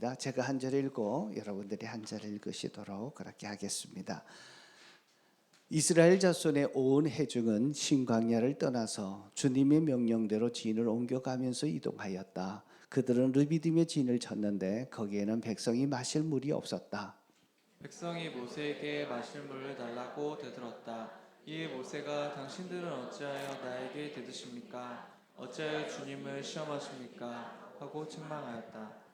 있습니다. 제가 한 절 읽고 여러분들이 한 절 읽으시도록 그렇게 하겠습니다. 이스라엘 자손의 온 회중은 신광야를 떠나서 주님의 명령대로 진을 옮겨가면서 이동하였다. 그들은 르비딤의 진을 쳤는데 거기에는 백성이 마실 물이 없었다. 백성이 모세에게 마실 물을 달라고 되들었다. 이에 모세가 당신들은 어찌하여 나에게 되드십니까? 어찌하여 주님을 시험하십니까? 하고 책망하였다.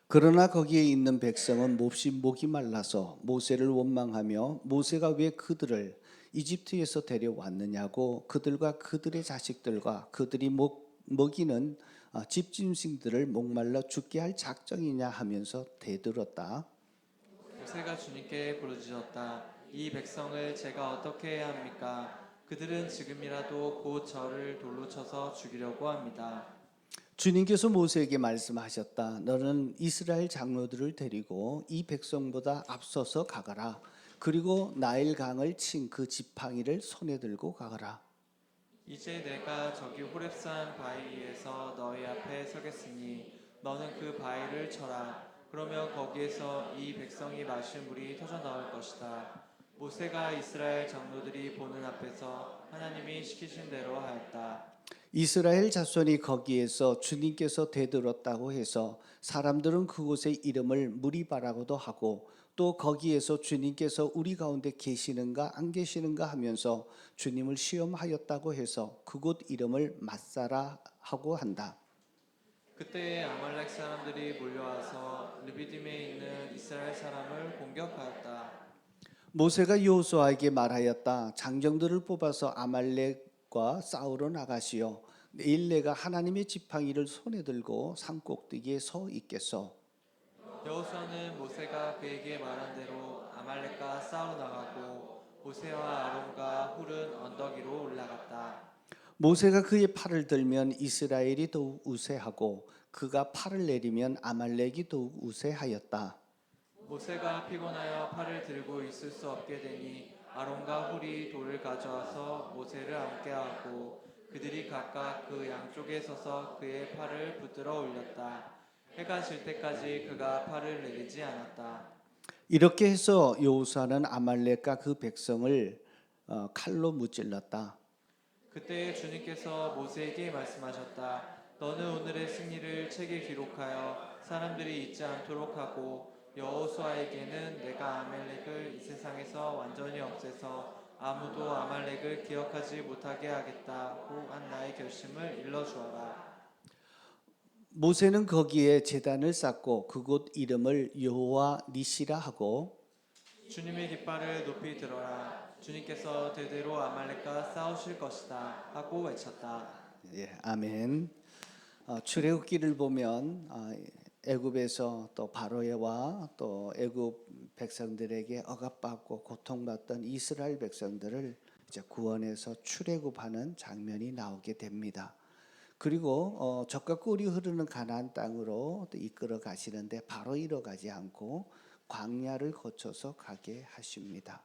그러나 거기에 있는 백성은 몹시 목이 말라서 모세를 원망하며 모세가 왜 그들을 이집트에서 데려왔느냐고 그들과 그들의 자식들과 그들이 먹이는 집짐승들을 목말라 죽게 할 작정이냐 하면서 대들었다. 모세가 주님께 부르짖었다. 이 백성을 제가 어떻게 해야 합니까? 그들은 지금이라도 곧 저를 돌로 쳐서 죽이려고 합니다. 주님께서 모세에게 말씀하셨다. 너는 이스라엘 장로들을 데리고 이 백성보다 앞서서 가거라. 그리고 나일 강을 친 그 지팡이를 손에 들고 가거라. 이제 내가 저기 호렙산 바위 위에서 너희 앞에 서겠으니 너는 그 바위를 쳐라. 그러면 거기에서 이 백성이 마실 물이 터져 나올 것이다. 모세가 이스라엘 장로들이 보는 앞에서 하나님이 시키신 대로 하였다. 이스라엘 자손이 거기에서 주님께서 되들었다고 해서 사람들은 그곳의 이름을 무리바라고도 하고 또 거기에서 주님께서 우리 가운데 계시는가 안 계시는가 하면서 주님을 시험하였다고 해서 그곳 이름을 맞사라 하고 한다. 그때에 아말렉 사람들이 몰려와서 르비딤에 있는 이스라엘 사람을 공격하였다. 모세가 여호수아에게 말하였다. 장정들을 뽑아서 아말렉과 싸우러 나가시오. 내일 내가 하나님의 지팡이를 손에 들고 산 꼭대기에 서 있겠소. 여호수아는 모세가 그에게 말한 대로 아말렉과 싸우러 나가고 모세와 아론과 훌은 언덕 위로 올라갔다. 모세가 그의 팔을 들면 이스라엘이 더욱 우세하고 그가 팔을 내리면 아말렉이 더욱 우세하였다. 모세가 피곤하여 팔을 들고 있을 수 없게 되니 아론과 훌이 돌을 가져와서 모세를 함께하고 그들이 각각 그 양쪽에 서서 그의 팔을 붙들어 올렸다. 해가 질 때까지 그가 팔을 내리지 않았다. 이렇게 해서 여호수아는 아말렉과 그 백성을 칼로 무찔렀다. 그때 주님께서 모세에게 말씀하셨다. 너는 오늘의 승리를 책에 기록하여 사람들이 잊지 않도록 하고 여호수아에게는 내가 아말렉을 이 세상에서 완전히 없애서 아무도 아말렉을 기억하지 못하게 하겠다고 한 나의 결심을 일러주어라. 모세는 거기에 제단을 쌓고 그곳 이름을 여호와 니시라 하고 주님의 깃발을 높이 들어라. 주님께서 대대로 아말렉과 싸우실 것이다 하고 외쳤다. 아멘. 출애굽기를 보면 애굽에서 또 바로와 또 애굽 백성들에게 억압받고 고통받던 이스라엘 백성들을 이제 구원해서 출애굽하는 장면이 나오게 됩니다. 그리고 젖과 꿀이 흐르는 가나안 땅으로 또 이끌어 가시는데 바로 이뤄가지 않고 광야를 거쳐서 가게 하십니다.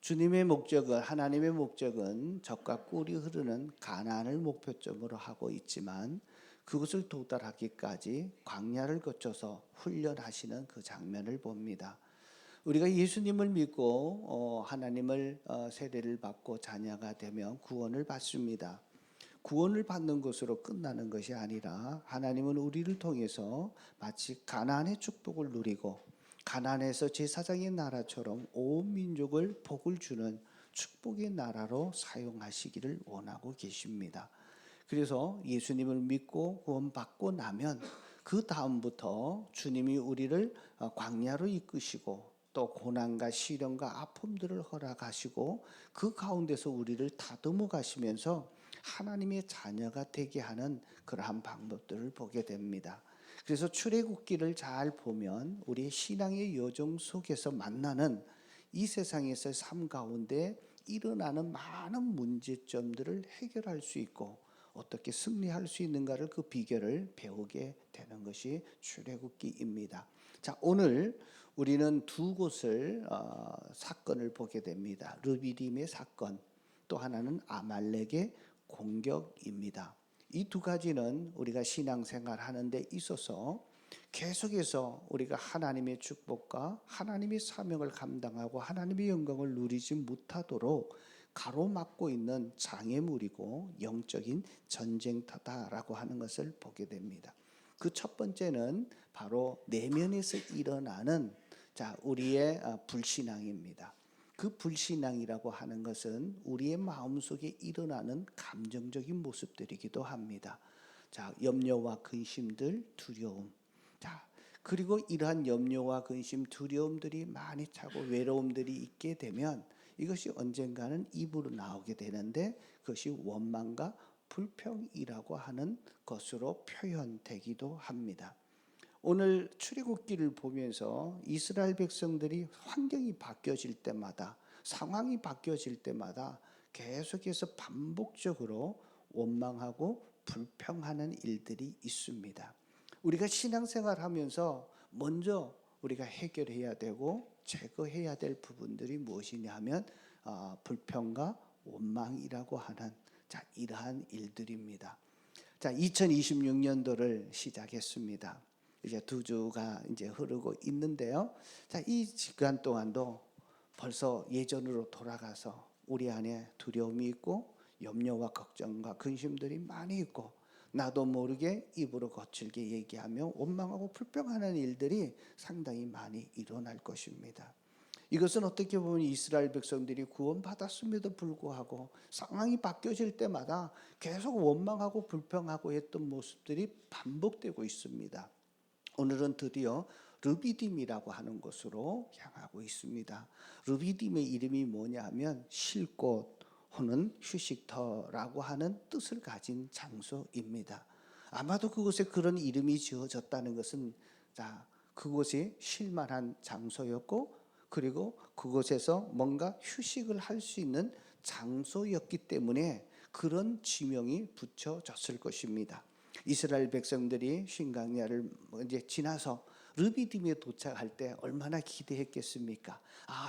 주님의 목적은 하나님의 목적은 젖과 꿀이 흐르는 가나안을 목표점으로 하고 있지만 그것을 도달하기까지 광야를 거쳐서 훈련하시는 그 장면을 봅니다. 우리가 예수님을 믿고 하나님을 세례를 받고 자녀가 되면 구원을 받습니다. 구원을 받는 것으로 끝나는 것이 아니라 하나님은 우리를 통해서 마치 가나안의 축복을 누리고 가나안에서 제사장의 나라처럼 온 민족을 복을 주는 축복의 나라로 사용하시기를 원하고 계십니다. 그래서 예수님을 믿고 구원받고 나면 그 다음부터 주님이 우리를 광야로 이끄시고 또 고난과 시련과 아픔들을 허락하시고 그 가운데서 우리를 다듬어 가시면서 하나님의 자녀가 되게 하는 그러한 방법들을 보게 됩니다. 그래서 출애굽기를 잘 보면 우리의 신앙의 여정 속에서 만나는 이 세상에서의 삶 가운데 일어나는 많은 문제점들을 해결할 수 있고 어떻게 승리할 수 있는가를 그 비결을 배우게 되는 것이 출애굽기입니다. 자, 오늘 우리는 두 곳을 사건을 보게 됩니다. 르비딤의 사건, 또 하나는 아말렉의 공격입니다. 이 두 가지는 우리가 신앙생활 하는 데 있어서 계속해서 우리가 하나님의 축복과 하나님의 사명을 감당하고 하나님의 영광을 누리지 못하도록 가로막고 있는 장애물이고 영적인 전쟁터다라고 하는 것을 보게 됩니다. 그 첫 번째는 바로 내면에서 일어나는 우리의 불신앙입니다. 그 불신앙이라고 하는 것은 우리의 마음속에 일어나는 감정적인 모습들이기도 합니다. 염려와 근심들, 두려움. 그리고 이러한 염려와 근심, 두려움들이 많이 차고 외로움들이 있게 되면 이것이 언젠가는 입으로 나오게 되는데 그것이 원망과 불평이라고 하는 것으로 표현되기도 합니다. 오늘 출애굽기를 보면서 이스라엘 백성들이 환경이 바뀌어질 때마다, 상황이 바뀌어질 때마다 계속해서 반복적으로 원망하고 불평하는 일들이 있습니다. 우리가 신앙생활 하면서 먼저 우리가 해결해야 되고 제거해야 될 부분들이 무엇이냐 하면 불평과 원망이라고 하는 이러한 일들입니다. 2026년도를 시작했습니다. 이제 2주가 이제 흐르고 있는데요. 이 시간 동안도 벌써 예전으로 돌아가서 우리 안에 두려움이 있고 염려와 걱정과 근심들이 많이 있고 나도 모르게 입으로 거칠게 얘기하며 원망하고 불평하는 일들이 상당히 많이 일어날 것입니다. 이것은 어떻게 보면 이스라엘 백성들이 구원받았음에도 불구하고 상황이 바뀌어질 때마다 계속 원망하고 불평하고 했던 모습들이 반복되고 있습니다. 오늘은 드디어 르비딤이라고 하는 곳으로 향하고 있습니다. 르비딤의 이름이 뭐냐 하면 쉴 곳 혹은 휴식터라고 하는 뜻을 가진 장소입니다. 아마도 그곳에 그런 이름이 지어졌다는 것은 그곳이 쉴만한 장소였고 그리고 그곳에서 뭔가 휴식을 할 수 있는 장소였기 때문에 그런 지명이 붙여졌을 것입니다. 이스라엘 백성들이 신강야를 이제 지나서 르비딤에 도착할 때 얼마나 기대했겠습니까?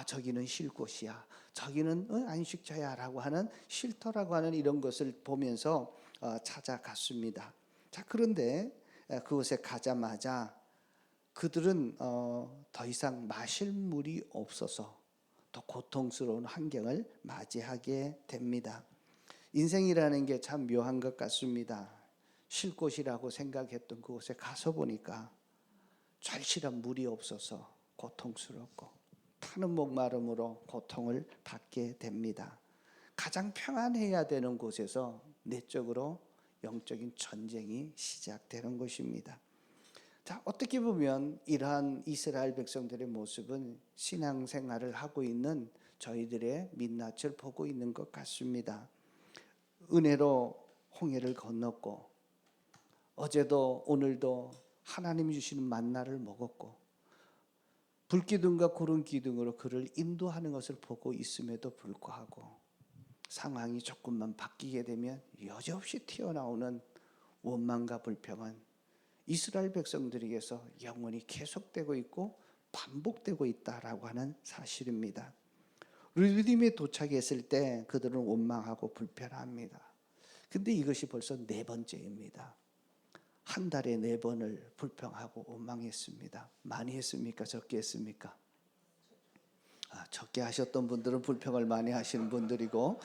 저기는 쉴 곳이야, 저기는 안식처야라고 하는 쉴터라고 하는 이런 것을 보면서 찾아갔습니다. 그런데 그곳에 가자마자 그들은 더 이상 마실 물이 없어서 더 고통스러운 환경을 맞이하게 됩니다. 인생이라는 게 참 묘한 것 같습니다. 쉴 곳이라고 생각했던 그곳에 가서 보니까 절실한 물이 없어서 고통스럽고 타는 목마름으로 고통을 받게 됩니다. 가장 평안해야 되는 곳에서 내적으로 영적인 전쟁이 시작되는 것입니다. 어떻게 보면 이러한 이스라엘 백성들의 모습은 신앙생활을 하고 있는 저희들의 민낯을 보고 있는 것 같습니다. 은혜로 홍해를 건넜고 어제도 오늘도 하나님이 주시는 만나를 먹었고 불기둥과 구름 기둥으로 그를 인도하는 것을 보고 있음에도 불구하고 상황이 조금만 바뀌게 되면 여지없이 튀어나오는 원망과 불평은 이스라엘 백성들에게서 영원히 계속되고 있고 반복되고 있다라고 하는 사실입니다. 르비딤에 도착했을 때 그들은 원망하고 불평합니다. 근데 이것이 벌써 4번째입니다. 한 달에 4번을 불평하고 원망했습니다. 많이 했습니까? 적게 했습니까? 적게 하셨던 분들은 불평을 많이 하시는 분들이고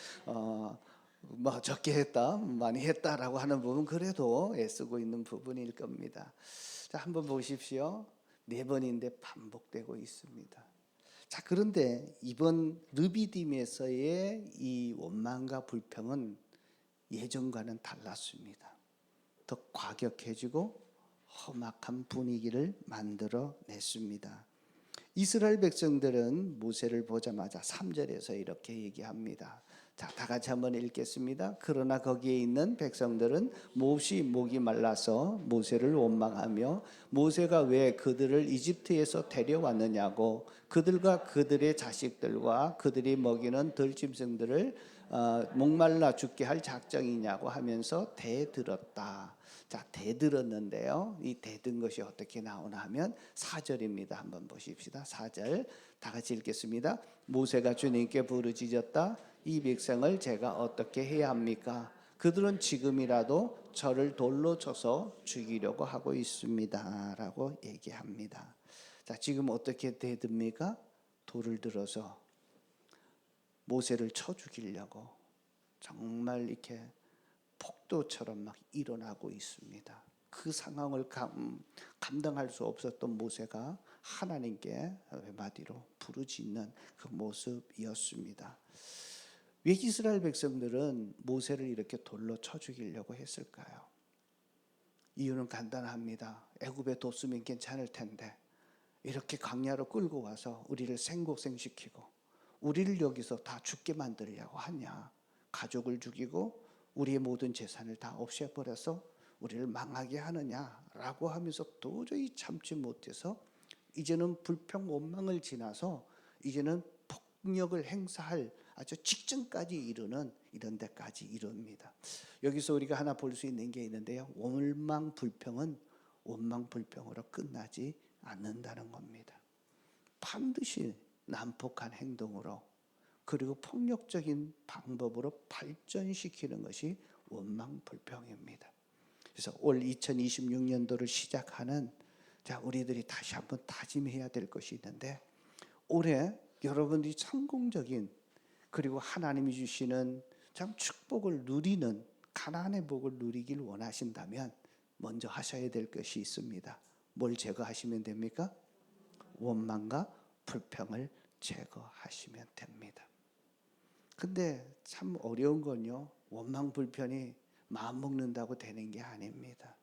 적게 했다, 많이 했다라고 하는 부분 그래도 애쓰고 있는 부분일 겁니다. 한번 보십시오. 4번인데 반복되고 있습니다. 그런데 이번 르비딤에서의 이 원망과 불평은 예전과는 달랐습니다. 더 과격해지고 험악한 분위기를 만들어냈습니다. 이스라엘 백성들은 모세를 보자마자 3절에서 이렇게 얘기합니다. 다 같이 한번 읽겠습니다. 그러나 거기에 있는 백성들은 몹시 목이 말라서 모세를 원망하며 모세가 왜 그들을 이집트에서 데려왔느냐고 그들과 그들의 자식들과 그들이 먹이는 들짐승들을 목말라 죽게 할 작정이냐고 하면서 대들었다. 대들었는데요. 이 대든 것이 어떻게 나오나 하면 4절입니다. 한번 보십시다. 4절 다 같이 읽겠습니다. 모세가 주님께 부르짖었다. 이 백성을 제가 어떻게 해야 합니까? 그들은 지금이라도 저를 돌로 쳐서 죽이려고 하고 있습니다 라고 얘기합니다. 자, 지금 어떻게 대듭니까? 돌을 들어서 모세를 쳐 죽이려고 정말 이렇게 폭도처럼 막 일어나고 있습니다. 그 상황을 감당할 수 없었던 모세가 하나님께 외마디로 부르짖는 그 모습이었습니다. 왜 이스라엘 백성들은 모세를 이렇게 돌로 쳐 죽이려고 했을까요? 이유는 간단합니다. 애굽에 뒀으면 괜찮을 텐데 이렇게 광야로 끌고 와서 우리를 생고생시키고 우리를 여기서 다 죽게 만들려고 하냐. 가족을 죽이고 우리의 모든 재산을 다 없애버려서 우리를 망하게 하느냐라고 하면서 도저히 참지 못해서 이제는 불평 원망을 지나서 이제는 폭력을 행사할 아주 직전까지 이르는 이런 데까지 이릅니다. 여기서 우리가 하나 볼 수 있는 게 있는데요. 원망 불평은 원망 불평으로 끝나지 않는다는 겁니다. 반드시 난폭한 행동으로 그리고 폭력적인 방법으로 발전시키는 것이 원망 불평입니다. 그래서 올 2026년도를 시작하는 우리들이 다시 한번 다짐해야 될 것이 있는데 올해 여러분들이 성공적인 그리고 하나님이 주시는 참 축복을 누리는 가나안의 복을 누리길 원하신다면 먼저 하셔야 될 것이 있습니다. 뭘 제거하시면 됩니까? 원망과 불평을 제거하시면 됩니다. 근데 참 어려운 건요. 원망 불평이 마음 먹는다고 되는 게 아닙니다.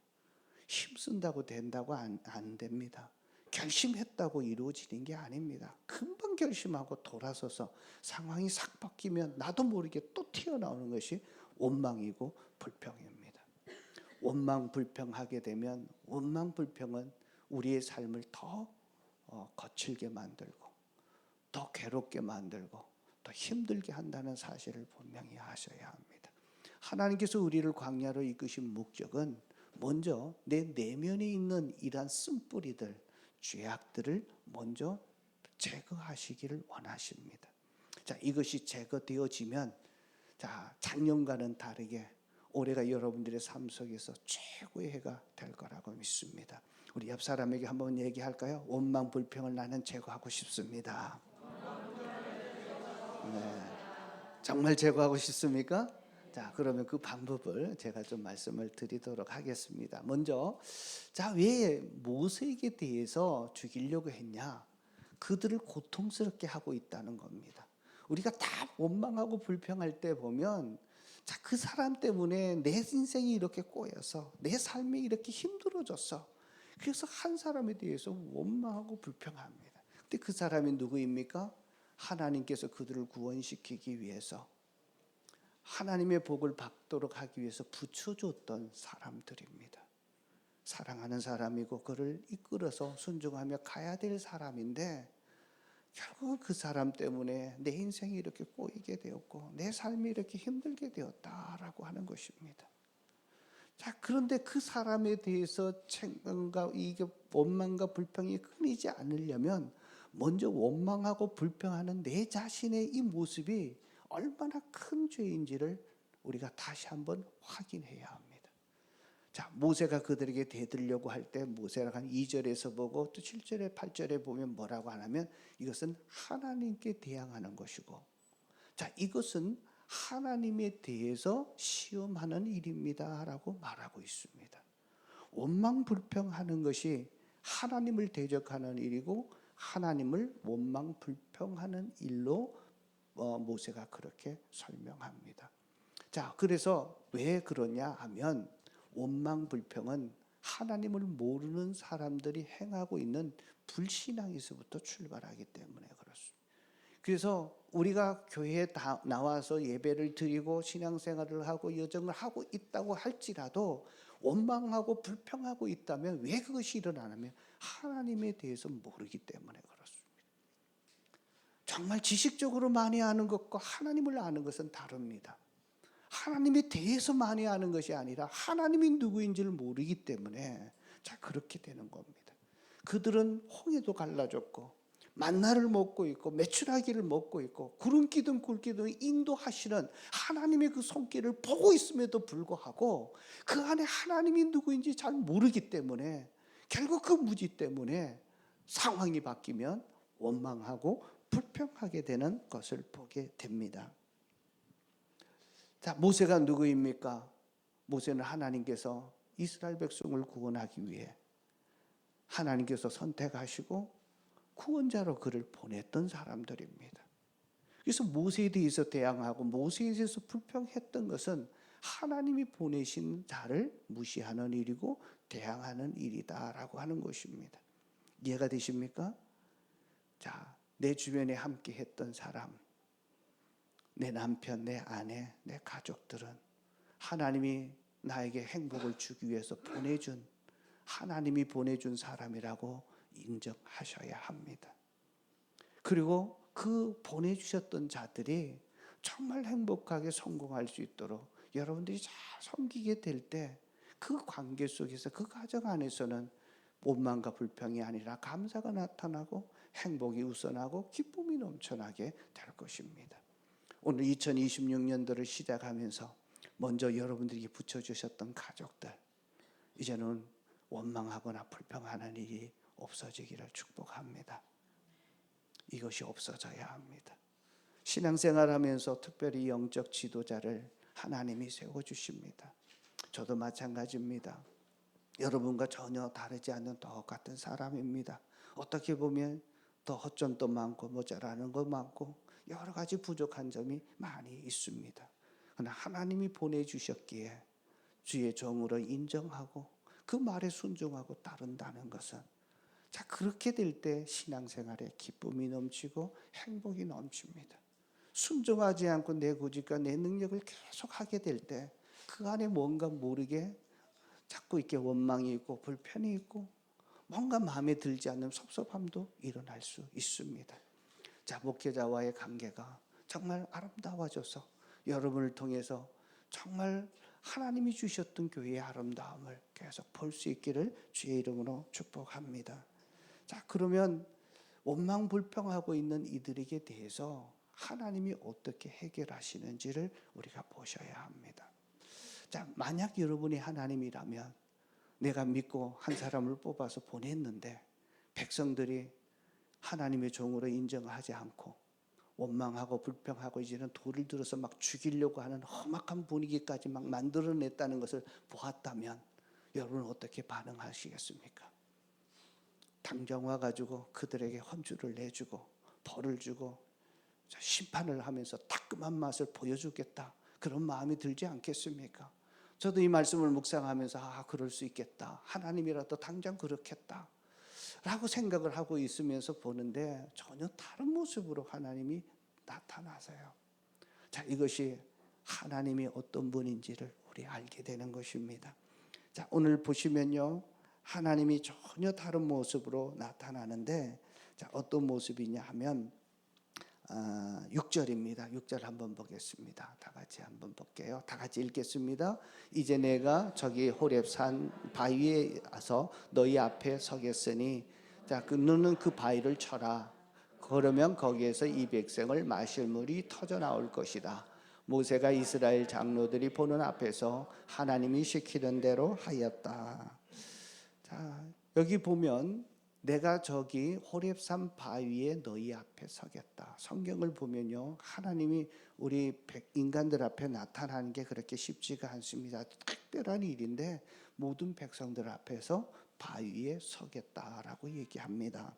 힘쓴다고 된다고 안 됩니다. 결심했다고 이루어지는 게 아닙니다. 금방 결심하고 돌아서서 상황이 싹 바뀌면 나도 모르게 또 튀어나오는 것이 원망이고 불평입니다. 원망 불평하게 되면 원망 불평은 우리의 삶을 더 거칠게 만들고 더 괴롭게 만들고 더 힘들게 한다는 사실을 분명히 아셔야 합니다. 하나님께서 우리를 광야로 이끄신 목적은 먼저 내 내면에 있는 이러한 쓴뿌리들, 죄악들을 먼저 제거하시기를 원하십니다. 자, 이것이 제거되어지면 작년과는 다르게 올해가 여러분들의 삶 속에서 최고의 해가 될 거라고 믿습니다. 우리 옆 사람에게 한번 얘기할까요? 원망 불평을 나는 제거하고 싶습니다. 네. 정말 제거하고 싶습니까? 자, 그러면 그 방법을 제가 좀 말씀을 드리도록 하겠습니다. 먼저, 왜 모세에게 대해서 죽이려고 했냐? 그들을 고통스럽게 하고 있다는 겁니다. 우리가 다 원망하고 불평할 때 보면, 그 사람 때문에 내 인생이 이렇게 꼬여서 내 삶이 이렇게 힘들어졌어. 그래서 한 사람에 대해서 원망하고 불평합니다. 근데 그 사람이 누구입니까? 하나님께서 그들을 구원시키기 위해서 하나님의 복을 받도록 하기 위해서 붙여줬던 사람들입니다. 사랑하는 사람이고 그를 이끌어서 순종하며 가야 될 사람인데 결국 그 사람 때문에 내 인생이 이렇게 꼬이게 되었고 내 삶이 이렇게 힘들게 되었다라고 하는 것입니다. 그런데 그 사람에 대해서 책망과 이게 원망과 불평이 끊이지 않으려면 먼저 원망하고 불평하는 내 자신의 이 모습이 얼마나 큰 죄인지를 우리가 다시 한번 확인해야 합니다. 모세가 그들에게 대들려고 할 때 모세가 한 2절에서 보고 또 7절에 8절에 보면 뭐라고 하냐면 이것은 하나님께 대항하는 것이고 이것은 하나님에 대해서 시험하는 일입니다 라고 말하고 있습니다. 원망 불평하는 것이 하나님을 대적하는 일이고 하나님을 원망 불평하는 일로 모세가 그렇게 설명합니다. 그래서 왜 그러냐 하면 원망 불평은 하나님을 모르는 사람들이 행하고 있는 불신앙에서부터 출발하기 때문에 그렇습니다. 그래서 우리가 교회에 나와서 예배를 드리고 신앙생활을 하고 여정을 하고 있다고 할지라도 원망하고 불평하고 있다면 왜 그것이 일어나냐면 하나님에 대해서 모르기 때문에 그렇습니다. 정말 지식적으로 많이 아는 것과 하나님을 아는 것은 다릅니다. 하나님에 대해서 많이 아는 것이 아니라 하나님이 누구인지를 모르기 때문에 그렇게 되는 겁니다. 그들은 홍해도 갈라졌고 만나를 먹고 있고 메추라기를 먹고 있고 구름 기둥 굴 기둥 인도하시는 하나님의 그 손길을 보고 있음에도 불구하고 그 안에 하나님이 누구인지 잘 모르기 때문에 결국 그 무지 때문에 상황이 바뀌면 원망하고 불평하게 되는 것을 보게 됩니다. 자, 모세가 누구입니까? 모세는 하나님께서 이스라엘 백성을 구원하기 위해 하나님께서 선택하시고 구원자로 그를 보냈던 사람들입니다. 그래서 모세에 대해서 대항하고 모세에 대해서 불평했던 것은 하나님이 보내신 자를 무시하는 일이고 대항하는 일이다라고 하는 것입니다. 이해가 되십니까? 자, 내 주변에 함께 했던 사람, 내 남편, 내 아내, 내 가족들은 하나님이 나에게 행복을 주기 위해서 보내준 하나님이 보내준 사람이라고 인정하셔야 합니다. 그리고 그 보내주셨던 자들이 정말 행복하게 성공할 수 있도록 여러분들이 잘 섬기게 될 때 그 관계 속에서 그 가정 안에서는 원망과 불평이 아니라 감사가 나타나고 행복이 우선하고 기쁨이 넘쳐나게 될 것입니다. 오늘 2026년도를 시작하면서 먼저 여러분들이 붙여주셨던 가족들, 이제는 원망하거나 불평하는 일이 없어지기를 축복합니다. 이것이 없어져야 합니다. 신앙생활하면서 특별히 영적 지도자를 하나님이 세워주십니다. 저도 마찬가지입니다. 여러분과 전혀 다르지 않는 똑같은 사람입니다. 어떻게 보면 더 허점도 많고 모자라는 거 많고 여러 가지 부족한 점이 많이 있습니다. 그러나 하나님이 보내주셨기에 주의 종으로 인정하고 그 말에 순종하고 따른다는 것은, 자, 그렇게 될 때 신앙생활에 기쁨이 넘치고 행복이 넘칩니다. 순종하지 않고 내 고집과 내 능력을 계속 하게 될 때 그 안에 뭔가 모르게 자꾸 이렇게 원망이 있고 불편이 있고 뭔가 마음에 들지 않는 섭섭함도 일어날 수 있습니다. 자, 목회자와의 관계가 정말 아름다워져서 여러분을 통해서 정말 하나님이 주셨던 교회의 아름다움을 계속 볼 수 있기를 주의 이름으로 축복합니다. 자, 그러면 원망 불평하고 있는 이들에게 대해서 하나님이 어떻게 해결하시는지를 우리가 보셔야 합니다. 자, 만약 여러분이 하나님이라면 내가 믿고 한 사람을 뽑아서 보냈는데 백성들이 하나님의 종으로 인정하지 않고 원망하고 불평하고 이제는 돌을 들어서 막 죽이려고 하는 험악한 분위기까지 막 만들어냈다는 것을 보았다면 여러분은 어떻게 반응하시겠습니까? 당장 와가지고 그들에게 헌주를 내주고 벌을 주고 심판을 하면서 따끔한 맛을 보여주겠다, 그런 마음이 들지 않겠습니까? 저도 이 말씀을 묵상하면서 그럴 수 있겠다, 하나님이라도 당장 그렇겠다 라고 생각을 하고 있으면서 보는데 전혀 다른 모습으로 하나님이 나타나세요. 자, 이것이 하나님이 어떤 분인지를 우리 알게 되는 것입니다. 자, 오늘 보시면요, 하나님이 전혀 다른 모습으로 나타나는데, 자, 어떤 모습이냐 하면 6절입니다. 6절 한번 보겠습니다. 다 같이 한번 볼게요. 다 같이 읽겠습니다. 이제 내가 저기 호렙산 바위에 와서 너희 앞에 서겠으니, 자, 너는 그 바위를 쳐라. 그러면 거기에서 이 백성을 마실 물이 터져 나올 것이다. 모세가 이스라엘 장로들이 보는 앞에서 하나님이 시키는 대로 하였다. 자, 여기 보면 내가 저기 호렙산 바위에 너희 앞에 서겠다. 성경을 보면요, 하나님이 우리 인간들 앞에 나타나는 게 그렇게 쉽지가 않습니다. 특별한 일인데 모든 백성들 앞에서 바위에 서겠다라고 얘기합니다.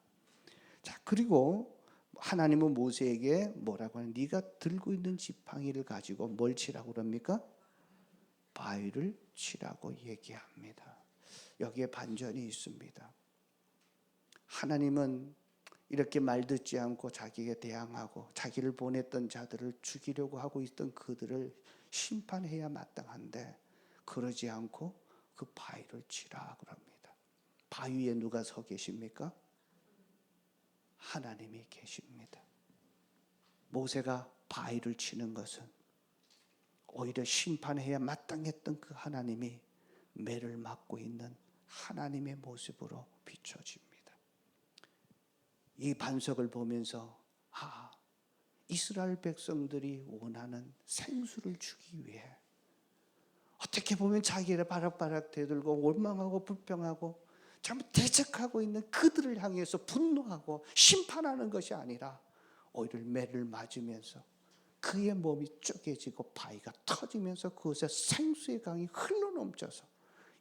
자, 그리고 하나님은 모세에게 뭐라고 하는, 네가 들고 있는 지팡이를 가지고 뭘 치라고 그럽니까? 바위를 치라고 얘기합니다. 여기에 반전이 있습니다. 하나님은 이렇게 말 듣지 않고 자기에게 대항하고 자기를 보냈던 자들을 죽이려고 하고 있던 그들을 심판해야 마땅한데 그러지 않고 그 바위를 치라 그럽니다. 바위에 누가 서 계십니까? 하나님이 계십니다. 모세가 바위를 치는 것은 오히려 심판해야 마땅했던 그 하나님이 매를 맞고 있는 하나님의 모습으로 비춰집니다. 이 반석을 보면서 이스라엘 백성들이 원하는 생수를 주기 위해 어떻게 보면 자기를 바락바락 대들고 원망하고 불평하고 잘못 대적하고 있는 그들을 향해서 분노하고 심판하는 것이 아니라 오히려 매를 맞으면서 그의 몸이 쪼개지고 바위가 터지면서 그곳에 생수의 강이 흘러넘쳐서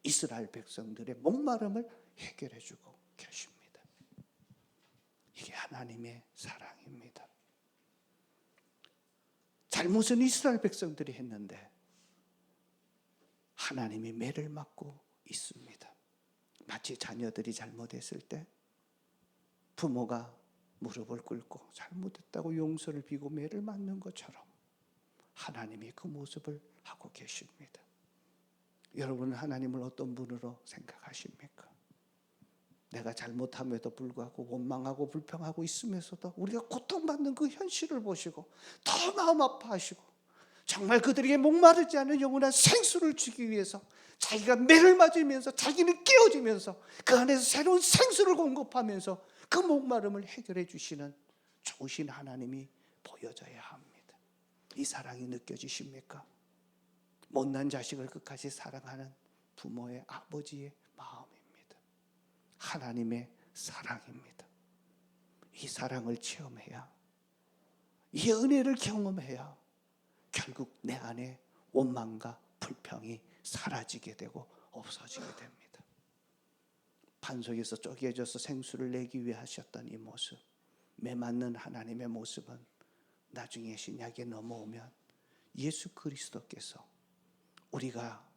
이스라엘 백성들의 목마름을 해결해 주고 계십니다. 이게 하나님의 사랑입니다. 잘못은 이스라엘 백성들이 했는데 하나님이 매를 맞고 있습니다. 마치 자녀들이 잘못했을 때 부모가 무릎을 꿇고 잘못했다고 용서를 비고 매를 맞는 것처럼 하나님이 그 모습을 하고 계십니다. 여러분은 하나님을 어떤 분으로 생각하십니까? 내가 잘못함에도 불구하고 원망하고 불평하고 있으면서도 우리가 고통받는 그 현실을 보시고 더 마음 아파하시고 정말 그들에게 목마르지 않은 영원한 생수를 주기 위해서 자기가 매를 맞으면서 자기는 깨어지면서 그 안에서 새로운 생수를 공급하면서 그 목마름을 해결해 주시는 좋으신 하나님이 보여져야 합니다. 이 사랑이 느껴지십니까? 못난 자식을 끝까지 사랑하는 부모의 아버지의 마음입니다. 하나님의 사랑입니다. 이 사랑을 체험해야, 이 은혜를 경험해야 결국 내 안에 원망과 불평이 사라지게 되고 없어지게 됩니다. 반석에서 쪼개져서 생수를 내기 위해 하셨던 이 모습, 매 맞는 하나님의 모습은 나중에 신약에 넘어오면 예수 그리스도께서 우리가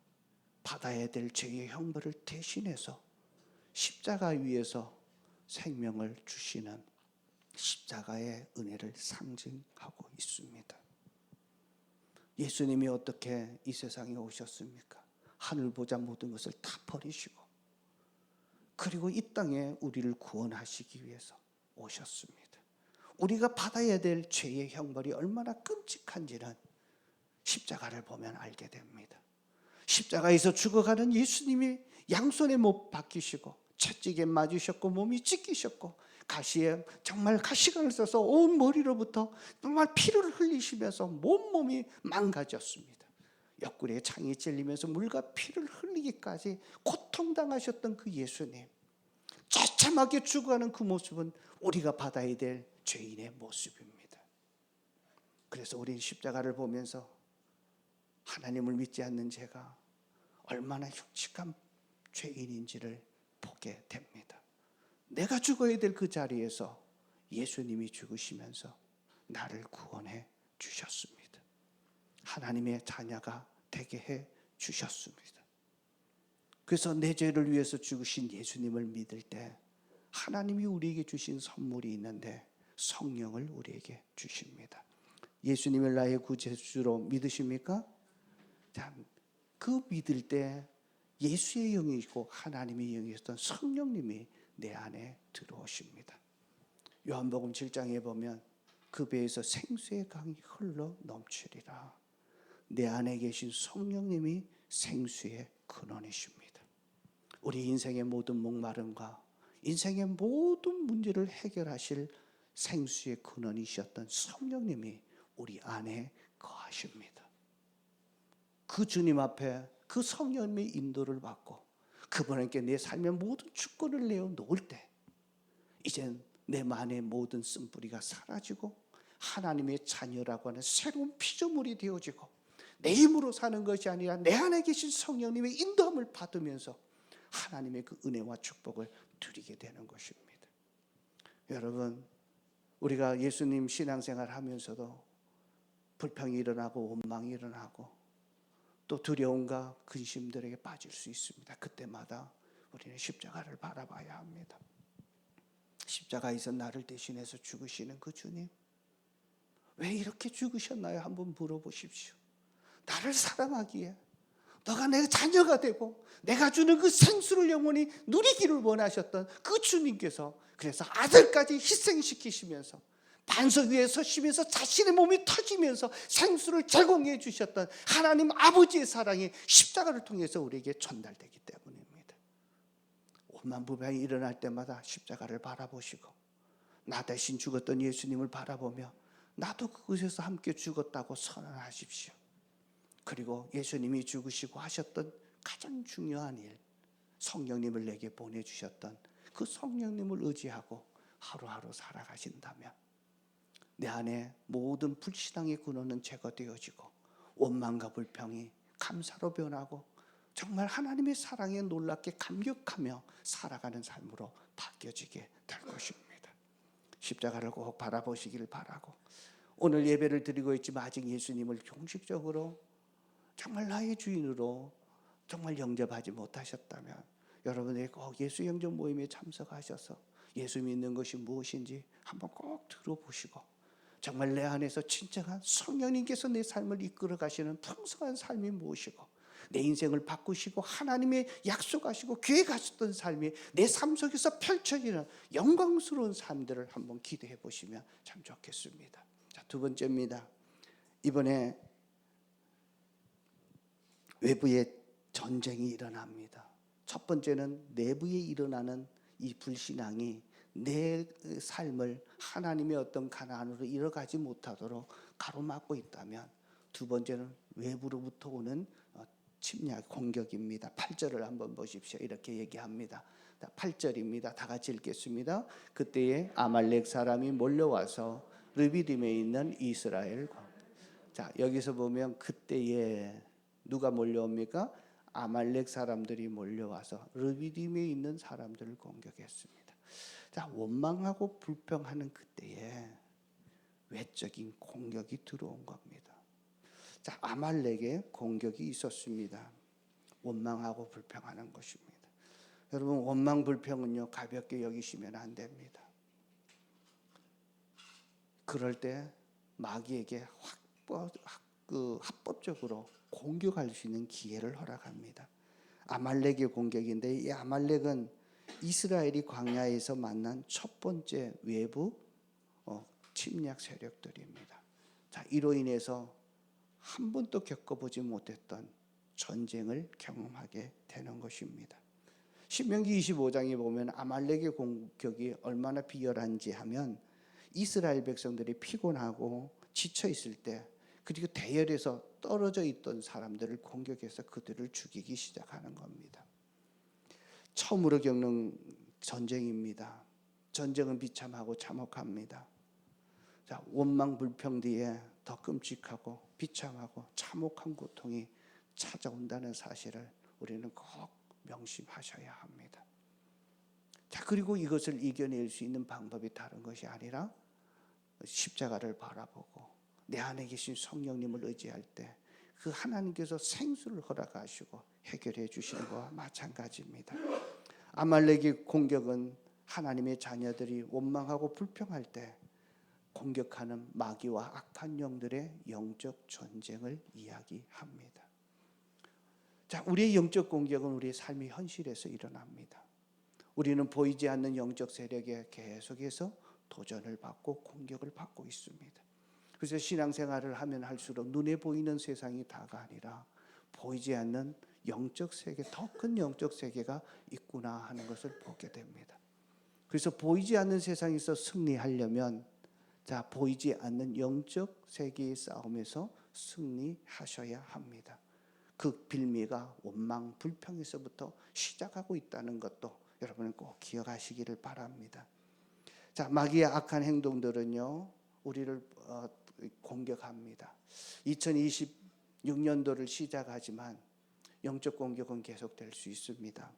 받아야 될 죄의 형벌을 대신해서 십자가 위에서 생명을 주시는 십자가의 은혜를 상징하고 있습니다. 예수님이 어떻게 이 세상에 오셨습니까? 하늘 보자 모든 것을 다 버리시고 그리고 이 땅에 우리를 구원하시기 위해서 오셨습니다. 우리가 받아야 될 죄의 형벌이 얼마나 끔찍한지는 십자가를 보면 알게 됩니다. 십자가에서 죽어가는 예수님이 양손에 못 박히시고 채찍에 맞으셨고 몸이 찢기셨고 가시에 정말 가시관을 써서 온 머리로부터 정말 피를 흘리시면서 몸이 망가졌습니다. 옆구리에 창이 찔리면서 물과 피를 흘리기까지 고통당하셨던 그 예수님, 처참하게 죽어가는 그 모습은 우리가 받아야 될 죄인의 모습입니다. 그래서 우리는 십자가를 보면서 하나님을 믿지 않는 제가 얼마나 흉측한 죄인인지를 보게 됩니다. 내가 죽어야 될 그 자리에서 예수님이 죽으시면서 나를 구원해 주셨습니다. 하나님의 자녀가 되게 해 주셨습니다. 그래서 내 죄를 위해서 죽으신 예수님을 믿을 때 하나님이 우리에게 주신 선물이 있는데 성령을 우리에게 주십니다. 예수님을 나의 구주로 믿으십니까? 자, 그 믿을 때 예수의 영이시고 하나님의 영이셨던 성령님이 내 안에 들어오십니다. 요한복음 7장에 보면 그 배에서 생수의 강이 흘러 넘치리라. 내 안에 계신 성령님이 생수의 근원이십니다. 우리 인생의 모든 목마름과 인생의 모든 문제를 해결하실 생수의 근원이셨던 성령님이 우리 안에 거하십니다. 그 주님 앞에 그 성령님의 인도를 받고 그분에게 내 삶의 모든 주권을 내어놓을 때 이젠 내 만의 모든 쓴뿌리가 사라지고 하나님의 자녀라고 하는 새로운 피조물이 되어지고 내 힘으로 사는 것이 아니라 내 안에 계신 성령님의 인도함을 받으면서 하나님의 그 은혜와 축복을 누리게 되는 것입니다. 여러분, 우리가 예수님 신앙생활 하면서도 불평이 일어나고 원망이 일어나고 또 두려움과 근심들에게 빠질 수 있습니다. 그때마다 우리는 십자가를 바라봐야 합니다. 십자가에서 나를 대신해서 죽으시는 그 주님, 왜 이렇게 죽으셨나요? 한번 물어보십시오. 나를 사랑하기에, 너가 내 자녀가 되고 내가 주는 그 생수를 영원히 누리기를 원하셨던 그 주님께서 그래서 아들까지 희생시키시면서 반석 위에 서시면서 자신의 몸이 터지면서 생수를 제공해 주셨던 하나님 아버지의 사랑이 십자가를 통해서 우리에게 전달되기 때문입니다. 오만 불평이 일어날 때마다 십자가를 바라보시고 나 대신 죽었던 예수님을 바라보며 나도 그곳에서 함께 죽었다고 선언하십시오. 그리고 예수님이 죽으시고 하셨던 가장 중요한 일, 성령님을 내게 보내주셨던 그 성령님을 의지하고 하루하루 살아가신다면 내 안에 모든 불신앙의 근원은 제거되어지고 원망과 불평이 감사로 변하고 정말 하나님의 사랑에 놀랍게 감격하며 살아가는 삶으로 바뀌어지게 될 것입니다. 십자가를 꼭 바라보시기를 바라고, 오늘 예배를 드리고 있지만 아직 예수님을 공식적으로 정말 나의 주인으로 정말 영접하지 못하셨다면 여러분들이 꼭 예수 영접 모임에 참석하셔서 예수 믿는 것이 무엇인지 한번 꼭 들어보시고 정말 내 안에서 진정한 성령님께서 내 삶을 이끌어 가시는 풍성한 삶이 무엇이고 내 인생을 바꾸시고 하나님의 약속하시고 계획하셨던 삶이 내 삶 속에서 펼쳐지는 영광스러운 삶들을 한번 기대해 보시면 참 좋겠습니다. 자, 두 번째입니다. 이번에 외부에 전쟁이 일어납니다. 첫 번째는 내부에 일어나는 이 불신앙이 내 삶을 하나님의 어떤 가난으로 이뤄가지 못하도록 가로막고 있다면, 두 번째는 외부로부터 오는 침략, 공격입니다. 8절을 한번 보십시오. 이렇게 얘기합니다. 8절입니다. 다 같이 읽겠습니다. 그때에 아말렉 사람이 몰려와서 르비딤에 있는 이스라엘. 자, 여기서 보면 그때에 누가 몰려옵니까? 아말렉 사람들이 몰려와서 르비딤에 있는 사람들을 공격했습니다. 자, 원망하고 불평하는 그때에 외적인 공격이 들어온 겁니다. 자, 아말렉의 공격이 있었습니다. 원망하고 불평하는 것입니다. 여러분, 원망 불평은요 가볍게 여기시면 안 됩니다. 그럴 때 마귀에게 합법적으로 공격할 수 있는 기회를 허락합니다. 아말렉의 공격인데, 이 아말렉은 이스라엘이 광야에서 만난 첫 번째 외부 침략 세력들입니다. 자, 이로 인해서 한 번도 겪어보지 못했던 전쟁을 경험하게 되는 것입니다. 신명기 25장에 보면 아말렉의 공격이 얼마나 비열한지 하면, 이스라엘 백성들이 피곤하고 지쳐 있을 때, 그리고 대열에서 떨어져 있던 사람들을 공격해서 그들을 죽이기 시작하는 겁니다. 처음으로 겪는 전쟁입니다. 전쟁은 비참하고 참혹합니다. 자, 원망 불평 뒤에 더 끔찍하고 비참하고 참혹한 고통이 찾아온다는 사실을 우리는 꼭 명심하셔야 합니다. 자, 그리고 이것을 이겨낼 수 있는 방법이 다른 것이 아니라 십자가를 바라보고 내 안에 계신 성령님을 의지할 때 그 하나님께서 생수를 허락하시고 해결해 주시는 것과 마찬가지입니다. 아말렉의 공격은 하나님의 자녀들이 원망하고 불평할 때 공격하는 마귀와 악한 영들의 영적 전쟁을 이야기합니다. 자, 우리의 영적 공격은 우리의 삶의 현실에서 일어납니다. 우리는 보이지 않는 영적 세력에 계속해서 도전을 받고 공격을 받고 있습니다. 그래서 신앙생활을 하면 할수록 눈에 보이는 세상이 다가 아니라 보이지 않는 영적 세계, 더 큰 영적 세계가 있구나 하는 것을 보게 됩니다. 그래서 보이지 않는 세상에서 승리하려면, 자, 보이지 않는 영적 세계의 싸움에서 승리하셔야 합니다. 그 빌미가 원망, 불평에서부터 시작하고 있다는 것도 여러분은 꼭 기억하시기를 바랍니다. 자, 마귀의 악한 행동들은요 우리를 공격합니다. 2026년도를 시작하지만 영적 공격은 계속될 수 있습니다.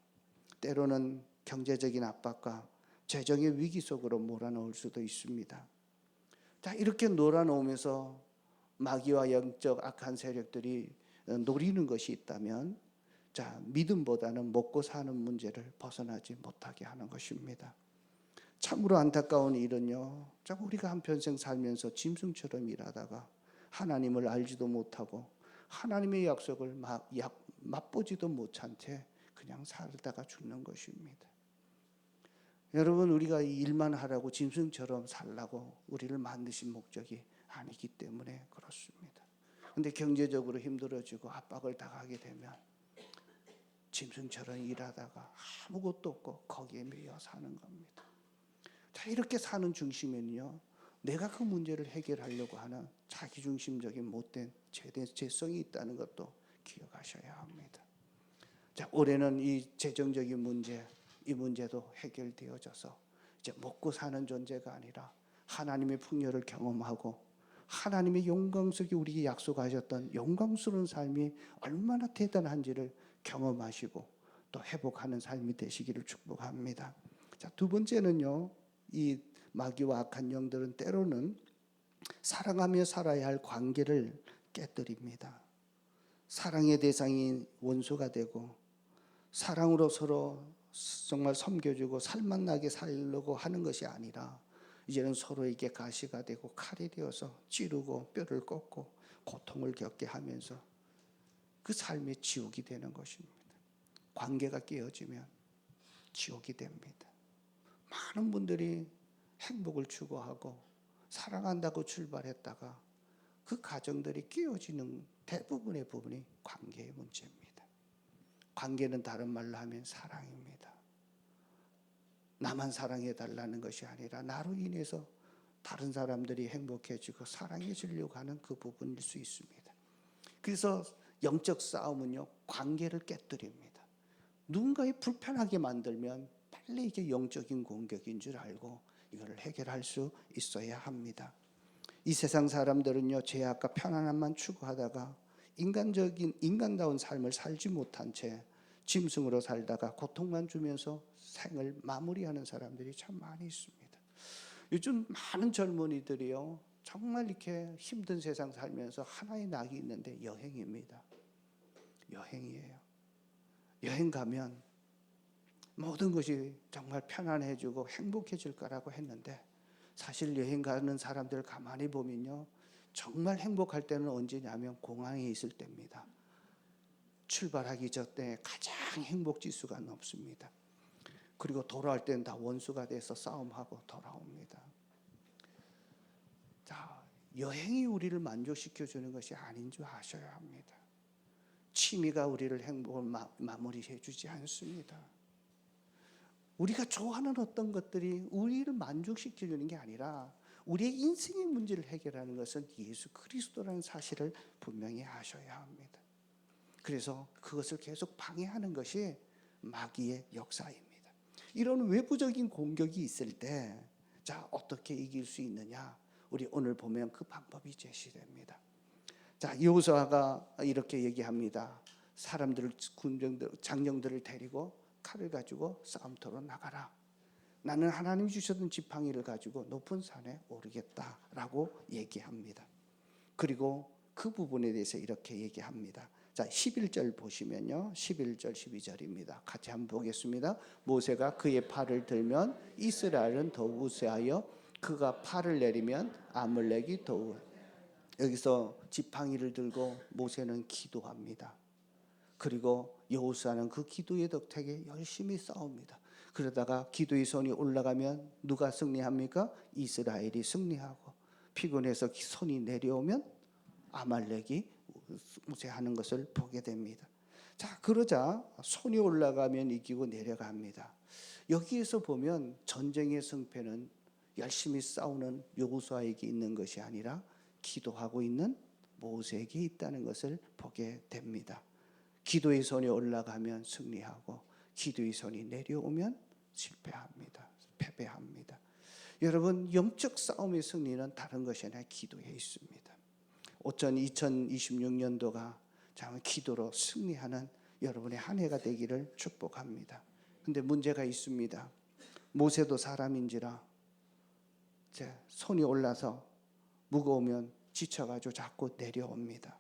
때로는 경제적인 압박과 재정의 위기 속으로 몰아넣을 수도 있습니다. 자, 이렇게 놀아놓으면서 마귀와 영적 악한 세력들이 노리는 것이 있다면, 자, 믿음보다는 먹고 사는 문제를 벗어나지 못하게 하는 것입니다. 참으로 안타까운 일은요, 우리가 한평생 살면서 짐승처럼 일하다가 하나님을 알지도 못하고 하나님의 약속을 맛보지도 못한 채 그냥 살다가 죽는 것입니다. 여러분, 우리가 이 일만 하라고 짐승처럼 살라고 우리를 만드신 목적이 아니기 때문에 그렇습니다. 그런데 경제적으로 힘들어지고 압박을 당하게 되면 짐승처럼 일하다가 아무것도 없고 거기에 매여 사는 겁니다. 자, 이렇게 사는 중심에는요, 내가 그 문제를 해결하려고 하는 자기중심적인 못된 죄성이 있다는 것도 기억하셔야 합니다. 자, 올해는 이 재정적인 문제, 이 문제도 해결되어져서 이제 먹고 사는 존재가 아니라 하나님의 풍요를 경험하고 하나님의 영광스럽게 우리에게 약속하셨던 영광스러운 삶이 얼마나 대단한지를 경험하시고 또 회복하는 삶이 되시기를 축복합니다. 자, 두 번째는요, 이 마귀와 악한 영들은 때로는 사랑하며 살아야 할 관계를 깨뜨립니다. 사랑의 대상이 원수가 되고 사랑으로 서로 정말 섬겨주고 살맛나게 살려고 하는 것이 아니라 이제는 서로에게 가시가 되고 칼이 되어서 찌르고 뼈를 꺾고 고통을 겪게 하면서 그 삶의 지옥이 되는 것입니다. 관계가 깨어지면 지옥이 됩니다. 많은 분들이 행복을 추구하고 사랑한다고 출발했다가 그 가정들이 깨어지는 대부분의 부분이 관계의 문제입니다. 관계는 다른 말로 하면 사랑입니다. 나만 사랑해 달라는 것이 아니라 나로 인해서 다른 사람들이 행복해지고 사랑해지려고 하는 그 부분일 수 있습니다. 그래서 영적 싸움은요, 관계를 깨뜨립니다. 누군가를 불편하게 만들면 빨리 이게 영적인 공격인 줄 알고 이걸 해결할 수 있어야 합니다. 이 세상 사람들은요, 죄악과 편안함만 추구하다가 인간다운 삶을 살지 못한 채 짐승으로 살다가 고통만 주면서 생을 마무리하는 사람들이 참 많이 있습니다. 요즘 많은 젊은이들이요, 정말 이렇게 힘든 세상 살면서 하나의 낙이 있는데 여행입니다. 여행이에요. 여행 가면 모든 것이 정말 편안해지고 행복해질 거라고 했는데 사실 여행 가는 사람들 가만히 보면요, 정말 행복할 때는 언제냐면 공항에 있을 때입니다. 출발하기 전에 가장 행복 지수가 높습니다. 그리고 돌아올 때는 다 원수가 돼서 싸움하고 돌아옵니다. 자, 여행이 우리를 만족시켜 주는 것이 아닌 줄 아셔야 합니다. 취미가 우리를 행복을 마무리해 주지 않습니다. 우리가 좋아하는 어떤 것들이 우리를 만족시켜 주는 게 아니라 우리의 인생의 문제를 해결하는 것은 예수 그리스도라는 사실을 분명히 아셔야 합니다. 그래서 그것을 계속 방해하는 것이 마귀의 역사입니다. 이런 외부적인 공격이 있을 때, 자, 어떻게 이길 수 있느냐? 우리 오늘 보면 그 방법이 제시됩니다. 자, 여호수아가 이렇게 얘기합니다. 사람들을, 장령들을 데리고 칼을 가지고 싸움터로 나가라. 나는 하나님이 주셨던 지팡이를 가지고 높은 산에 오르겠다라고 얘기합니다. 그리고 그 부분에 대해서 이렇게 얘기합니다. 자, 11절 보시면요, 11절 12절입니다. 같이 한번 보겠습니다. 모세가 그의 팔을 들면 이스라엘은 더욱 우세하여 그가 팔을 내리면 아말렉이 더욱. 여기서 지팡이를 들고 모세는 기도합니다. 그리고 여호수아는 그 기도의 덕택에 열심히 싸웁니다. 그러다가 기도의 손이 올라가면 누가 승리합니까? 이스라엘이 승리하고, 피곤해서 손이 내려오면 아말렉이 우세하는 것을 보게 됩니다. 자, 그러자 손이 올라가면 이기고 내려갑니다. 여기에서 보면 전쟁의 승패는 열심히 싸우는 여호수아에게 있는 것이 아니라 기도하고 있는 모세에게 있다는 것을 보게 됩니다. 기도의 손이 올라가면 승리하고 기도의 손이 내려오면 실패합니다. 패배합니다. 여러분, 영적 싸움의 승리는 다른 것이 아니라 기도에 있습니다. 2026년도가 정말 기도로 승리하는 여러분의 한 해가 되기를 축복합니다. 근데 문제가 있습니다. 모세도 사람인지라 손이 올라서 무거우면 지쳐가지고 자꾸 내려옵니다.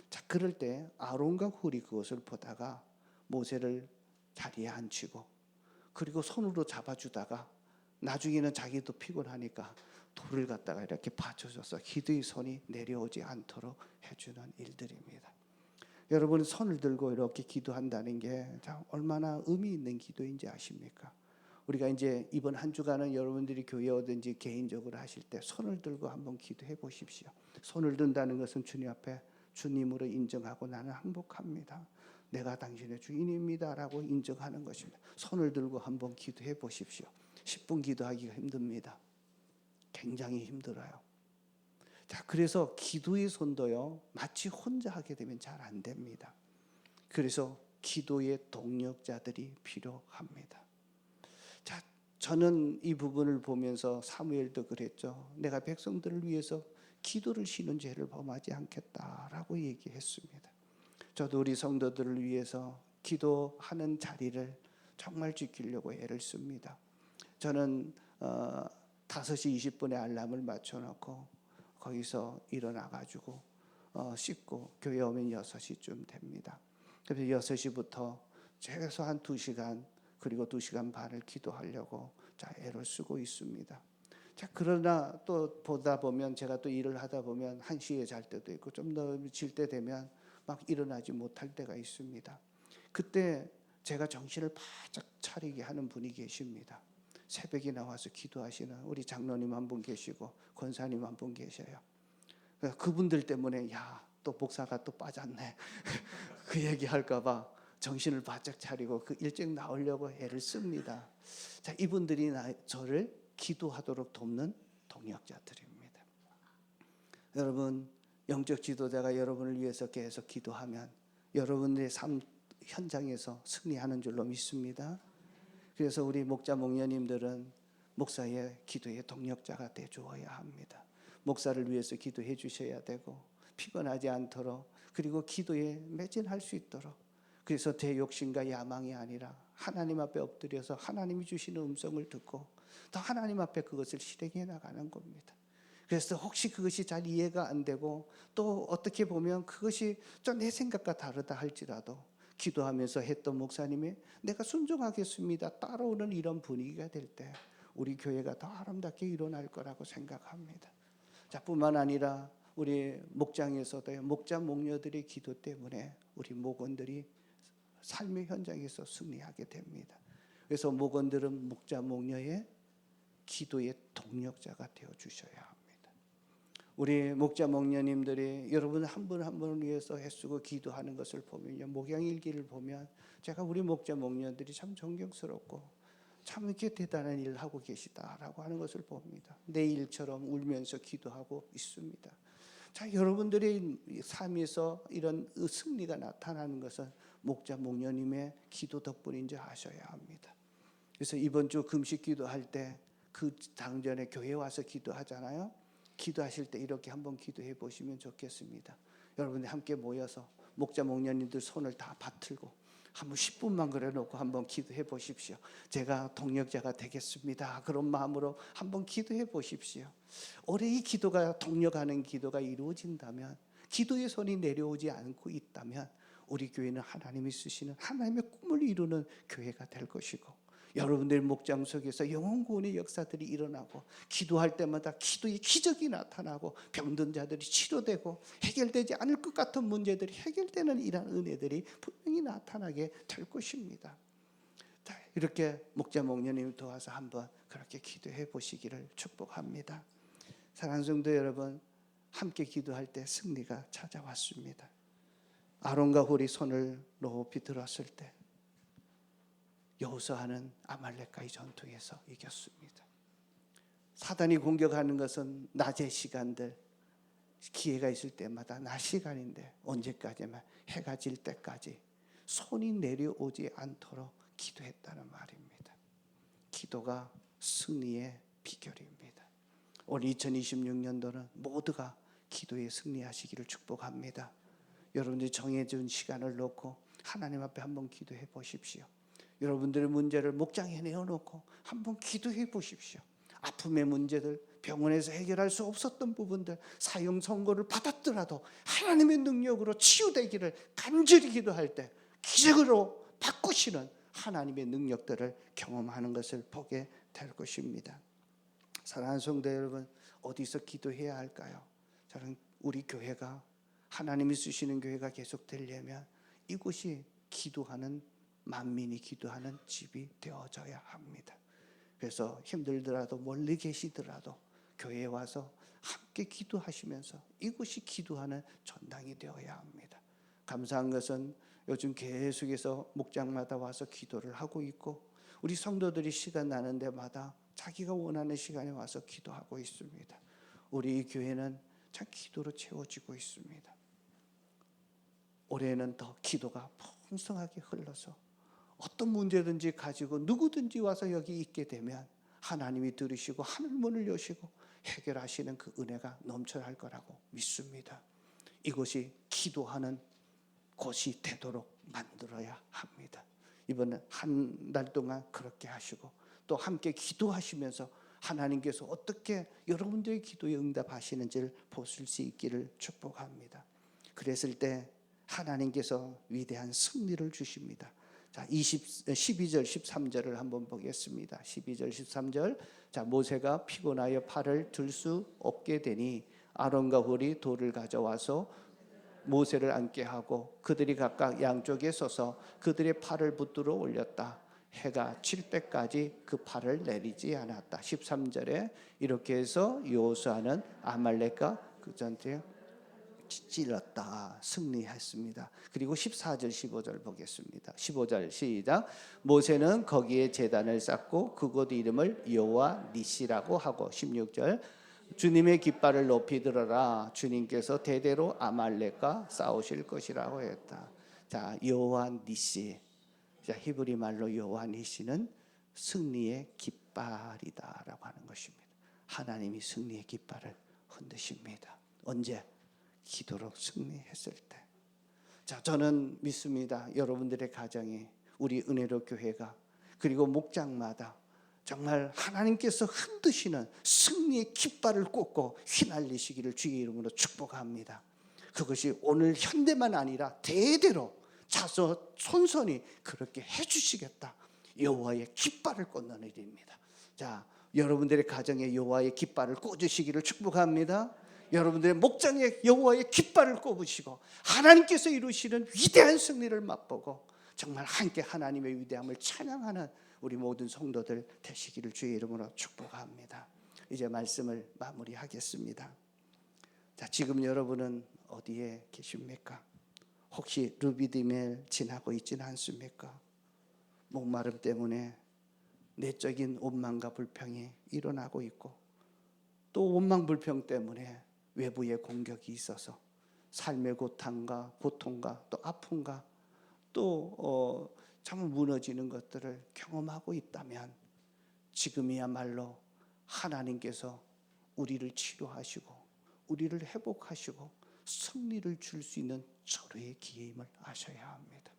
자, 그럴 때 아론과 훌이 그것을 보다가 모세를 자리에 앉히고 그리고 손으로 잡아주다가 나중에는 자기도 피곤하니까 돌을 갖다가 이렇게 받쳐줘서 기도의 손이 내려오지 않도록 해주는 일들입니다. 여러분, 손을 들고 이렇게 기도한다는 게 얼마나 의미 있는 기도인지 아십니까? 우리가 이제 이번 한 주간은 여러분들이 교회 오든지 개인적으로 하실 때 손을 들고 한번 기도해 보십시오. 손을 든다는 것은 주님 앞에 주님으로 인정하고 나는 행복합니다. 내가 당신의 주인입니다 라고 인정하는 것입니다. 손을 들고 한번 기도해 보십시오. 10분 기도하기가 힘듭니다. 굉장히 힘들어요. 자, 그래서 기도의 손도요, 마치 혼자 하게 되면 잘 안 됩니다. 그래서 기도의 동력자들이 필요합니다. 자, 저는 이 부분을 보면서 사무엘도 그랬죠. 내가 백성들을 위해서 기도를 쉬는 죄를 범하지 않겠다라고 얘기했습니다. 저도 우리 성도들을 위해서 기도하는 자리를 정말 지키려고 애를 씁니다. 저는 5시 20분에 알람을 맞춰놓고 거기서 일어나가지고 씻고 교회 오면 6시쯤 됩니다. 그래서 6시부터 최소한 2시간 그리고 2시간 반을 기도하려고 애를 쓰고 있습니다. 자, 그러나 또 보다 보면 제가 또 일을 하다 보면 1시에 잘 때도 있고 좀 더 질 때 되면 막 일어나지 못할 때가 있습니다. 그때 제가 정신을 바짝 차리게 하는 분이 계십니다. 새벽에 나와서 기도하시는 우리 장로님 한 분 계시고 권사님 한 분 계셔요. 그분들 때문에 또 목사가 또 빠졌네 그 얘기할까 봐 정신을 바짝 차리고 그 일찍 나오려고 애를 씁니다. 자, 이분들이 저를 기도하도록 돕는 동역자들입니다. 여러분, 영적 지도자가 여러분을 위해서 계속 기도하면 여러분의 삶 현장에서 승리하는 줄로 믿습니다. 그래서 우리 목자 목녀님들은 목사의 기도의 동력자가 돼 주어야 합니다. 목사를 위해서 기도해 주셔야 되고 피곤하지 않도록 그리고 기도에 매진할 수 있도록 그래서 대욕심과 야망이 아니라 하나님 앞에 엎드려서 하나님이 주시는 음성을 듣고 더 하나님 앞에 그것을 실행해 나가는 겁니다. 그래서 혹시 그것이 잘 이해가 안 되고 또 어떻게 보면 그것이 좀 내 생각과 다르다 할지라도 기도하면서 했던 목사님이 내가 순종하겠습니다 따라오는 이런 분위기가 될 때 우리 교회가 더 아름답게 일어날 거라고 생각합니다. 자, 뿐만 아니라 우리 목장에서도 목자 목녀들의 기도 때문에 우리 목원들이 삶의 현장에서 승리하게 됩니다. 그래서 목원들은 목자 목녀의 기도의 동력자가 되어 주셔야 합니다. 우리 목자 목녀님들이 여러분 한 분 한 분을 위해서 애쓰고 기도하는 것을 보면요, 목양일기를 보면 제가 우리 목자 목녀들이 참 존경스럽고 참 이렇게 대단한 일을 하고 계시다라고 하는 것을 봅니다. 내 일처럼 울면서 기도하고 있습니다. 자, 여러분들의 삶에서 이런 승리가 나타나는 것은 목자 목녀님의 기도 덕분인지 아셔야 합니다. 그래서 이번 주 금식 기도할 때 그 당전에 교회 와서 기도하잖아요. 기도하실 때 이렇게 한번 기도해 보시면 좋겠습니다. 여러분들 함께 모여서 목자 목녀님들 손을 다 받들고 한번 10분만 그래 놓고 한번 기도해 보십시오. 제가 동력자가 되겠습니다. 그런 마음으로 한번 기도해 보십시오. 올해 이 기도가 동력하는 기도가 이루어진다면, 기도의 손이 내려오지 않고 있다면 우리 교회는 하나님이 쓰시는 하나님의 꿈을 이루는 교회가 될 것이고, 여러분들 목장 속에서 영혼 구원의 역사들이 일어나고 기도할 때마다 기도의 기적이 나타나고 병든 자들이 치료되고 해결되지 않을 것 같은 문제들이 해결되는 이러한 은혜들이 분명히 나타나게 될 것입니다. 이렇게 목자 목녀님 도와서 한번 그렇게 기도해 보시기를 축복합니다. 사랑하는 성도 여러분, 함께 기도할 때 승리가 찾아왔습니다. 아론과 홀이 손을 높이 들었을 때 여호수아는 아말렉과의 전투에서 이겼습니다. 사단이 공격하는 것은 낮의 시간들, 기회가 있을 때마다 낮 시간인데 언제까지만 해가 질 때까지 손이 내려오지 않도록 기도했다는 말입니다. 기도가 승리의 비결입니다. 올 2026년도는 모두가 기도에 승리하시기를 축복합니다. 여러분들이 정해진 시간을 놓고 하나님 앞에 한번 기도해 보십시오. 여러분들의 문제를 목장에 내어놓고 한번 기도해 보십시오. 아픔의 문제들, 병원에서 해결할 수 없었던 부분들, 사형 선고를 받았더라도 하나님의 능력으로 치유되기를 간절히 기도할 때 기적으로 바꾸시는 하나님의 능력들을 경험하는 것을 보게 될 것입니다. 사랑하는 성도 여러분, 어디서 기도해야 할까요? 저는 우리 교회가 하나님이 쓰시는 교회가 계속 되려면 이곳이 기도하는, 만민이 기도하는 집이 되어져야 합니다. 그래서 힘들더라도 멀리 계시더라도 교회에 와서 함께 기도하시면서 이곳이 기도하는 전당이 되어야 합니다. 감사한 것은 요즘 계속해서 목장마다 와서 기도를 하고 있고 우리 성도들이 시간 나는 데마다 자기가 원하는 시간에 와서 기도하고 있습니다. 우리 이 교회는 참 기도로 채워지고 있습니다. 올해는 더 기도가 풍성하게 흘러서 어떤 문제든지 가지고 누구든지 와서 여기 있게 되면 하나님이 들으시고 하늘문을 여시고 해결하시는 그 은혜가 넘쳐날 거라고 믿습니다. 이것이 기도하는 곳이 되도록 만들어야 합니다. 이번 한 달 동안 그렇게 하시고 또 함께 기도하시면서 하나님께서 어떻게 여러분들의 기도에 응답하시는지를 보실 수 있기를 축복합니다. 그랬을 때 하나님께서 위대한 승리를 주십니다. 자, 12절 13절을 한번 보겠습니다. 12절 13절. 자, 모세가 피곤하여 팔을 들 수 없게 되니 아론과 홀이 돌을 가져와서 모세를 앉게 하고 그들이 각각 양쪽에 서서 그들의 팔을 붙들어 올렸다. 해가 칠 때까지 그 팔을 내리지 않았다. 13절에 이렇게 해서 여호수아는 아말렉과 그 전투에 찔렀다. 승리했습니다. 그리고 14절 15절 보겠습니다. 15절 시작. 모세는 거기에 제단을 쌓고 그곳 이름을 여호와 니시라고 하고 16절 주님의 깃발을 높이 들어라. 주님께서 대대로 아말렉과 싸우실 것이라고 했다. 자, 여호와 니시. 자, 히브리 말로 여호와 니시는 승리의 깃발이다라고 하는 것입니다. 하나님이 승리의 깃발을 흔드십니다. 언제? 기도로 승리했을 때. 자, 저는 믿습니다. 여러분들의 가정에 우리 은혜로 교회가 그리고 목장마다 정말 하나님께서 흔드시는 승리의 깃발을 꽂고 휘날리시기를 주의 이름으로 축복합니다. 그것이 오늘 현대만 아니라 대대로 자손 손손이 그렇게 해주시겠다. 여호와의 깃발을 꽂는 일입니다. 자, 여러분들의 가정에 여호와의 깃발을 꽂으시기를 축복합니다. 여러분들의 목장에 여호와의 깃발을 꼽으시고 하나님께서 이루시는 위대한 승리를 맛보고 정말 함께 하나님의 위대함을 찬양하는 우리 모든 성도들 되시기를 주의 이름으로 축복합니다. 이제 말씀을 마무리하겠습니다. 자, 지금 여러분은 어디에 계십니까? 혹시 르비딤을 지나고 있지는 않습니까? 목마름 때문에 내적인 원망과 불평이 일어나고 있고 또 원망불평 때문에 외부의 공격이 있어서 삶의 고통과 또 아픔과 또 참 무너지는 것들을 경험하고 있다면 지금이야말로 하나님께서 우리를 치료하시고 우리를 회복하시고 승리를 줄 수 있는 절호의 기회임을 아셔야 합니다.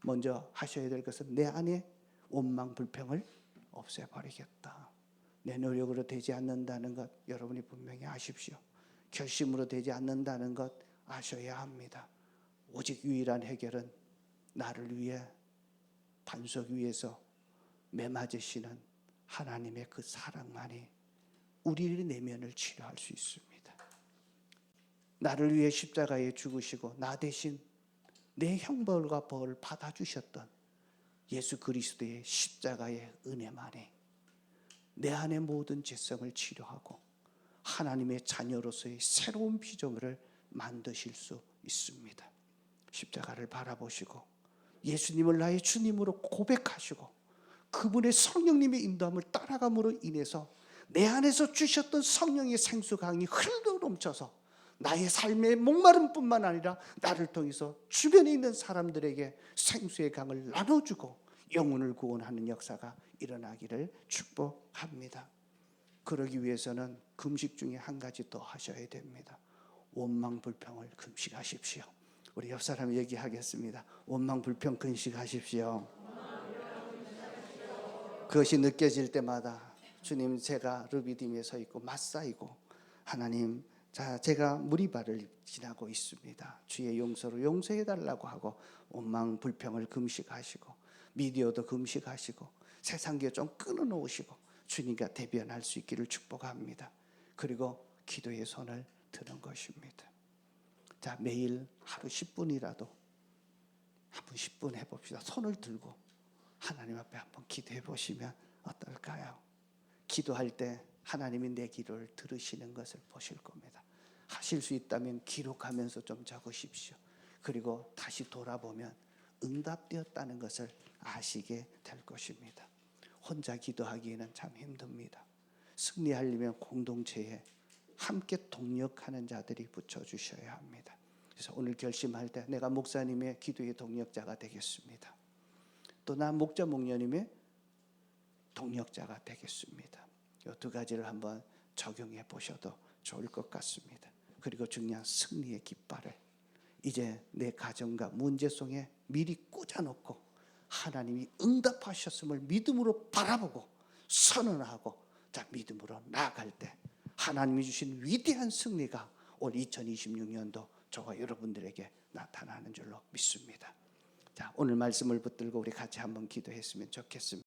먼저 하셔야 될 것은 내 안에 원망 불평을 없애버리겠다. 내 노력으로 되지 않는다는 것 여러분이 분명히 아십시오. 결심으로 되지 않는다는 것 아셔야 합니다. 오직 유일한 해결은 나를 위해 반석 위에서 매맞으시는 하나님의 그 사랑만이 우리의 내면을 치료할 수 있습니다. 나를 위해 십자가에 죽으시고 나 대신 내 형벌과 벌을 받아주셨던 예수 그리스도의 십자가의 은혜만이 내 안의 모든 죄성을 치료하고 하나님의 자녀로서의 새로운 피조물을 만드실 수 있습니다. 십자가를 바라보시고 예수님을 나의 주님으로 고백하시고 그분의 성령님의 인도함을 따라감으로 인해서 내 안에서 주셨던 성령의 생수강이 흘러 넘쳐서 나의 삶의 목마름뿐만 아니라 나를 통해서 주변에 있는 사람들에게 생수의 강을 나눠주고 영혼을 구원하는 역사가 일어나기를 축복합니다. 그러기 위해서는 금식 중에 한 가지 더 하셔야 됩니다. 원망 불평을 금식하십시오. 우리 옆 사람 얘기하겠습니다. 원망 불평 금식하십시오. 그것이 느껴질 때마다 주님, 제가 르비딤에 서 있고 맞사이고 하나님, 자, 제가 무리바를 지나고 있습니다. 주의 용서로 용서해 달라고 하고 원망 불평을 금식하시고 미디어도 금식하시고 세상계 좀 끊어놓으시고 주님과 대변할 수 있기를 축복합니다. 그리고 기도의 손을 드는 것입니다. 자, 매일 하루 10분이라도 한번 10분 해봅시다. 손을 들고 하나님 앞에 한번 기도해 보시면 어떨까요? 기도할 때 하나님이 내 기도를 들으시는 것을 보실 겁니다. 하실 수 있다면 기록하면서 좀 적으십시오. 그리고 다시 돌아보면 응답되었다는 것을 아시게 될 것입니다. 혼자 기도하기에는 참 힘듭니다. 승리하려면 공동체에 함께 동력하는 자들이 붙여주셔야 합니다. 그래서 오늘 결심할 때 내가 목사님의 기도의 동력자가 되겠습니다. 또 나 목자 목녀님의 동력자가 되겠습니다. 이 두 가지를 한번 적용해 보셔도 좋을 것 같습니다. 그리고 중요한 승리의 깃발을 이제 내 가정과 문제 속에 미리 꽂아놓고 하나님이 응답하셨음을 믿음으로 바라보고 선언하고 자 믿음으로 나아갈 때 하나님이 주신 위대한 승리가 올 2026년도 저와 여러분들에게 나타나는 줄로 믿습니다. 자, 오늘 말씀을 붙들고 우리 같이 한번 기도했으면 좋겠습니다.